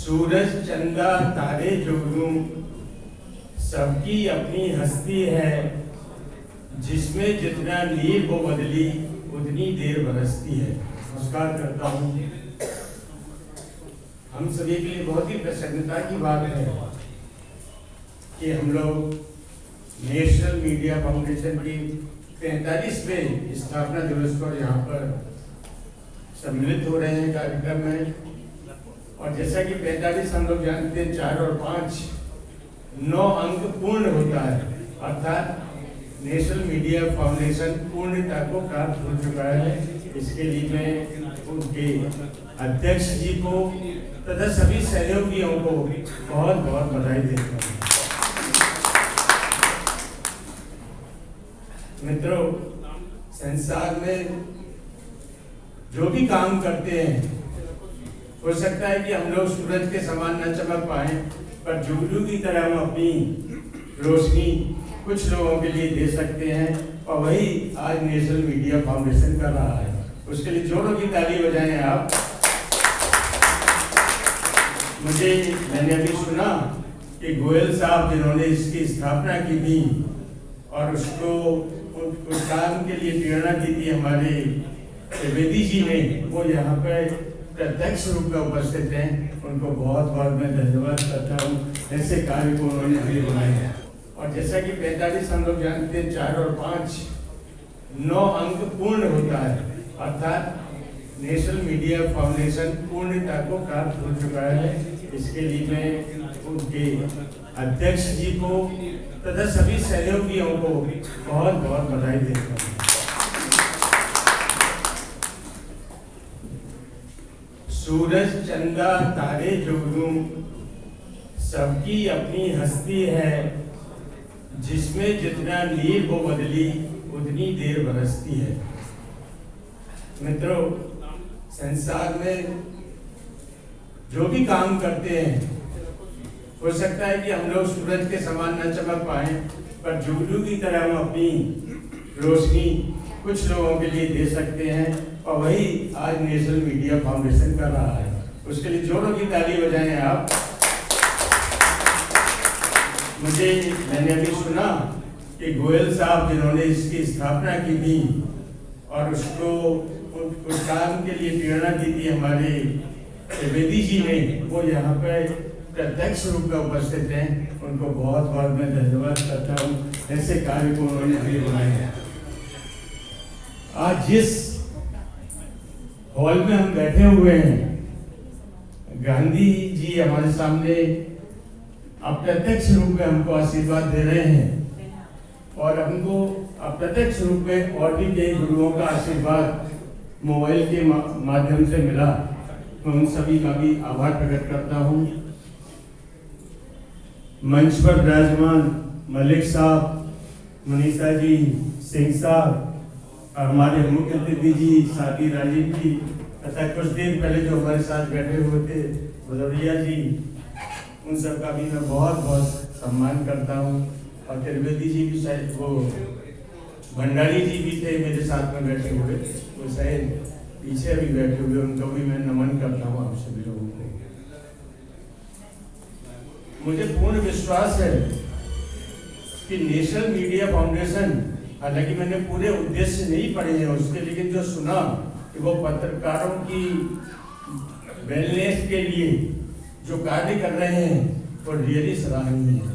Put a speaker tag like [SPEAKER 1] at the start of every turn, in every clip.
[SPEAKER 1] सूरज चंदा तारे जुगनू सबकी अपनी हस्ती है, जिसमें जितना नीर वो बदली उतनी देर बरसती है। नमस्कार करता हूँ। हम सभी के लिए बहुत ही प्रसन्नता की बात है कि हम लोग नेशनल मीडिया फाउंडेशन की 45वें स्थापना दिवस पर यहाँ पर सम्मिलित हो रहे हैं कार्यक्रम में। और जैसा कि 45 हम लोग जानते हैं, 4 और 5 9 अंक पूर्ण होता है, अर्थात नेशनल मीडिया फाउंडेशन पूर्णता को प्राप्त हो चुका है। इसके लिए मैं उनके अध्यक्ष जी को तथा सभी सहयोगियों को बहुत बहुत बधाई देता हूँ। मित्रों, संसार में जो भी काम करते हैं, हो सकता है कि हम लोग सूरज के समान न चमक पाए, पर जुगनू की तरह हम अपनी रोशनी कुछ लोगों के लिए दे सकते हैं। और वही आज नेशनल मीडिया फाउंडेशन कर रहा है। उसके लिए जोरों की ताली बजाएं आप। मैंने अभी सुना कि गोयल साहब जिन्होंने इसकी स्थापना की थी और उसको उस काम के लिए प्रेरणा दी थी हमारे त्रिवेदी जी ने, वो यहाँ पे प्रत्यक्ष रूप में उपस्थित हैं। उनको बहुत बहुत मैं धन्यवाद करता हूँ, ऐसे कार्य को उन्होंने हमें बनाया। और जैसा कि 45 हम लोग जानते हैं, 4 और 5 9 अंक पूर्ण होता है, अर्थात नेशनल मीडिया फाउंडेशन पूर्णता को प्राप्त हो चुका है। इसके लिए मैं उनके अध्यक्ष जी को तथा सभी सहयोगियों को बहुत बहुत बधाई देता हूँ। सूरज चंदा तारे जुगनू सबकी अपनी हस्ती है, जिसमें जितना नीर वो बदली उतनी देर बरसती है। मित्रों, संसार में जो भी काम करते हैं, हो सकता है कि हम लोग सूरज के समान न चमक पाए, पर जुगनू की तरह हम अपनी रोशनी कुछ लोगों के लिए दे सकते हैं। और वही आज नेशनल मीडिया फाउंडेशन कर रहा है। उसके लिए जोरों की ताली बजाएं आप। मैंने अभी सुना कि गोयल साहब जिन्होंने इसकी स्थापना की थी और उसको उस काम के लिए प्रेरणा दी थी हमारे त्रिवेदी जी ने, वो यहाँ पे प्रत्यक्ष रूप में उपस्थित हैं। उनको बहुत बहुत मैं धन्यवाद करता हूँ, ऐसे कार्य को उन्होंने हमें बनाया। आज जिस हॉल में हम बैठे हुए हैं, गांधी जी हमारे सामने अप्रत्यक्ष रूप में हमको आशीर्वाद दे रहे हैं और हमको अप्रत्यक्ष रूप में और भी कई गुरुओं का आशीर्वाद मोबाइल के माध्यम से मिला। मैं उन सभी का भी आभार प्रकट करता हूँ। मंच पर विराजमान मलिक साहब, मनीषा जी, सिंह साहब, हमारे मुख्य अतिथि जी साथी राजीव जी, तथा कुछ दिन पहले जो हमारे साथ बैठे हुए थे भदौरिया जी, उन सब का भी मैं बहुत बहुत सम्मान करता हूँ। और त्रिवेदी जी भी, शायद वो भंडारी जी भी थे मेरे साथ में बैठे हुए, वो शायद पीछे भी बैठे हुए, उनको भी मैं नमन करता हूँ आप सभी लोगों को। मुझे पूर्ण विश्वास है कि नेशनल मीडिया फाउंडेशन, हालांकि मैंने पूरे उद्देश्य नहीं पढ़े हैं उसके, लेकिन जो सुना कि वो पत्रकारों की वेलनेस के लिए जो कार्य कर रहे हैं वो रियली सराहनीय है।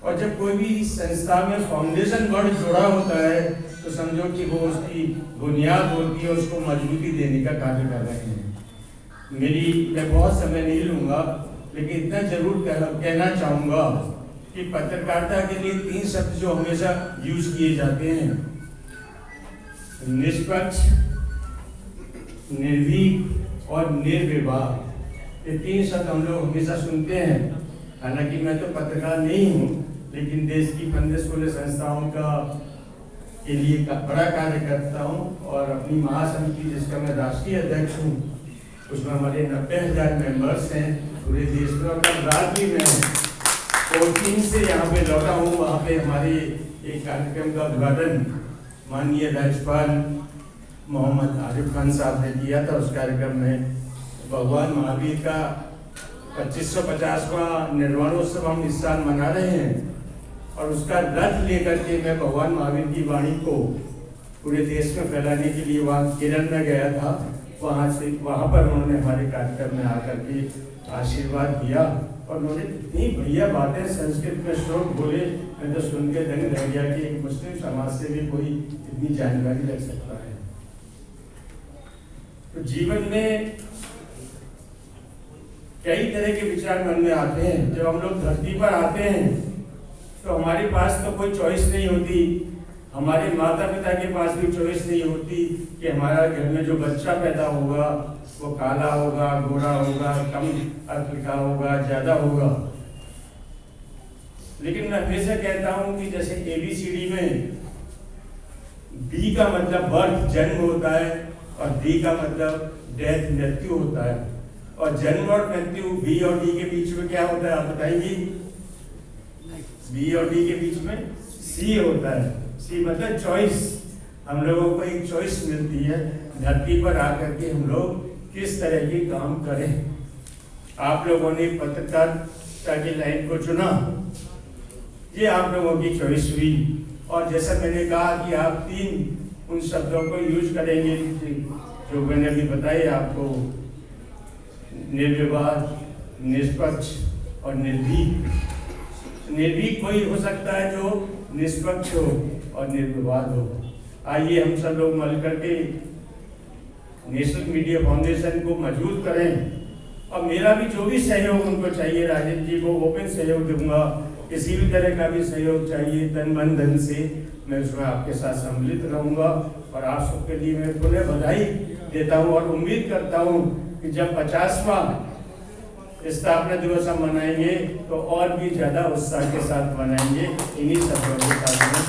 [SPEAKER 1] और जब कोई भी मैं फाउंडेशन वर्ड जोड़ा होता है तो समझो कि वो उसकी बुनियाद होती है, उसको मजबूती देने का कार्य कर रहे हैं। मैं बहुत समय नहीं लूँगा, लेकिन इतना जरूर कहना चाहूँगा कि पत्रकारिता के लिए 3 शब्द जो हमेशा यूज किए जाते हैं, निष्पक्ष, निर्भीक और निर्विवाद, ये 3 शब्द हम लोग हमेशा सुनते हैं। हालांकि मैं तो पत्रकार नहीं हूँ, लेकिन देश की 15-16 संस्थाओं का के लिए बड़ा कार्य करता हूँ। और अपनी महासमिति, जिसका मैं राष्ट्रीय अध्यक्ष हूँ, उसमें हमारे 90,000 मेंबर्स हैं पूरे देश में। और कल रात भी मैं कोचिंग से यहाँ पे लौटा हूँ, वहाँ पे हमारे एक कार्यक्रम का उद्घाटन माननीय राज्यपाल मोहम्मद आरिफ खान साहब ने किया था। उस कार्यक्रम में भगवान महावीर का 2550वां निर्वाणोत्सव हम इस साल मना रहे हैं, और उसका रथ लेकर के मैं भगवान महावीर की वाणी को पूरे देश में फैलाने के लिए वहाँ केरल में गया था। वहाँ पर उन्होंने हमारे कार्यक्रम में आकर के आशीर्वाद दिया, और उन्होंने इतनी बढ़िया बातें संस्कृत में श्लोक बोले, मैं तो सुन के दंग रह गया कि एक मुस्लिम समाज से भी कोई इतनी जानकारी रख सकता है। तो जीवन में कई तरह के विचार मन में आते हैं। जब हम लोग धरती पर आते हैं तो हमारे पास तो कोई चॉइस नहीं होती, हमारे माता पिता के पास भी चॉइस नहीं होती कि हमारा घर में जो बच्चा पैदा होगा वो काला होगा, गोरा होगा, कम अक्ल का होगा, ज्यादा होगा। लेकिन मैं हमेशा कहता हूं कि जैसे ABCD में B का मतलब बर्थ, जन्म होता है, और D का मतलब डेथ, मृत्यु होता है, और जन्म और मृत्यु B और D के बीच में क्या होता है आप बताएंगी? B और D के बीच में C होता है। C मतलब चॉइस। हम लोगों को एक चॉइस मिलती है धरती पर आकर के हम लोग किस तरह के काम करें। आप लोगों ने पत्रकारिता की लाइन को चुना, ये आप लोगों की चॉइस हुई। और जैसा मैंने कहा कि आप 3 उन शब्दों को यूज करेंगे जो मैंने अभी बताए आपको, निर्विवाद, निष्पक्ष और निर्भीक। निर्भीक कोई हो सकता है जो निष्पक्ष हो और निर्विवाद हो। आइए हम सब लोग मिल करके नेशनल मीडिया फाउंडेशन को मजबूत करें, और मेरा भी जो भी सहयोग उनको चाहिए, राजेंद्र जी को ओपन सहयोग दूंगा, किसी भी तरह का भी सहयोग चाहिए तन मन धन से, मैं उसमें आपके साथ सम्मिलित रहूंगा। और आप सबके लिए मैं पुनः बधाई देता हूं, और उम्मीद करता हूं कि जब 50वां स्थापना दिवस हम मनाएंगे तो और भी ज्यादा उत्साह के साथ मनाएंगे। इन्हीं सब के साथ में